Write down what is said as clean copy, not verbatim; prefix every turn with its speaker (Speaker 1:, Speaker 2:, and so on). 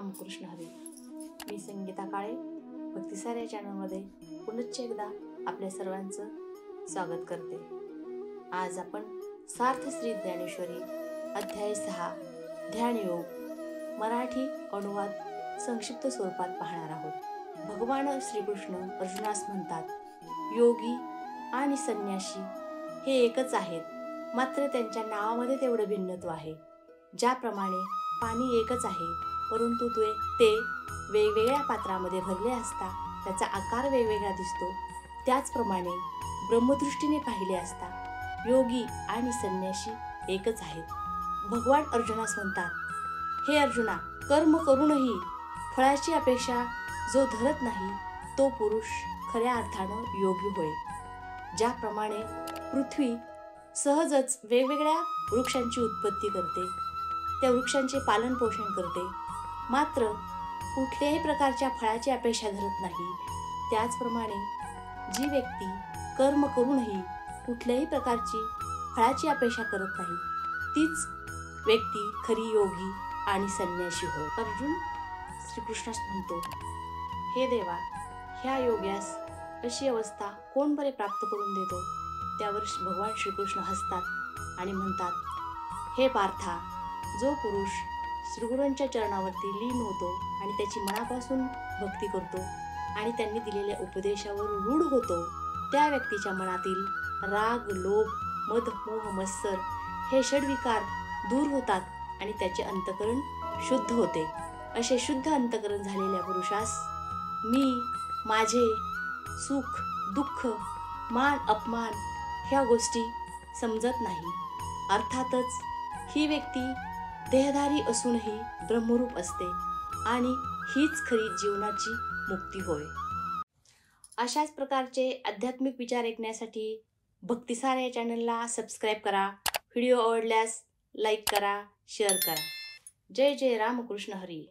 Speaker 1: रामकृष्ण हरी. मी संगीता काळे भक्तिसार या चॅनलमध्ये पुनश्च एकदा आपल्या सर्वांचं स्वागत करते. आज आपण सार्थ श्री ज्ञानेश्वरी अध्याय 6 ध्यान योग मराठी अनुवाद संक्षिप्त स्वरूपात पाहणार आहोत. भगवान श्रीकृष्ण अर्जुनास म्हणतात, योगी आणि संन्यासी हे एकच आहेत, मात्र त्यांच्या नावामध्ये तेवढं भिन्नत्व आहे. ज्याप्रमाणे पाणी एकच आहे, परंतु ते वेगवेगळ्या पात्रामध्ये भरले असता त्याचा आकार वेगवेगळा दिसतो, त्याचप्रमाणे ब्रह्मदृष्टीने पाहिले असता योगी आणि संन्यासी एकच आहेत. भगवान अर्जुनास म्हणतात, हे अर्जुना, कर्म करूनही फळाची अपेक्षा जो धरत नाही तो पुरुष खऱ्या अर्थानं योगी होय. ज्याप्रमाणे पृथ्वी सहजच वेगवेगळ्या वृक्षांची उत्पत्ती करते, त्या वृक्षांचे पालन पोषण करते, मात्र कुठल्याही प्रकारच्या फळाची अपेक्षा धरत नाही, त्याचप्रमाणे जी व्यक्ती कर्म करूनही कुठल्याही प्रकारची फळाची अपेक्षा करत नाही तीच व्यक्ती खरी योगी आणि संन्यासी होय. अर्जुन श्रीकृष्णास म्हणतो, हे देवा, ह्या योग्यास अशी अवस्था कोण बरे प्राप्त करून देतो? त्यावर भगवान श्रीकृष्ण हसतात आणि म्हणतात, हे पार्था, जो पुरुष श्रीगुरूंच्या चरणावरती लीन होतो आणि त्याची मनापासून भक्ती करतो आणि त्यांनी दिलेल्या उपदेशावर रूढ होतो, त्या व्यक्तीच्या मनातील राग, लोभ, मद, मोह, मत्सर हे षड्विकार दूर होतात आणि त्याचे अंतःकरण शुद्ध होते. असे शुद्ध अंतःकरण झालेल्या पुरुषास मी, माझे, सुख, दुःख, मान, अपमान ह्या गोष्टी समजत नाही. अर्थातच ही व्यक्ती देहधारी असूनही ब्रह्मरूप असते आणि हीच खरी जीवनाची मुक्ती होय. अशाच प्रकारचे आध्यात्मिक विचार ऐकण्यासाठी भक्तिसार या चॅनलला सबस्क्राईब करा. व्हिडिओ आवडल्यास लाईक करा, शेअर करा. जय जय रामकृष्ण हरी.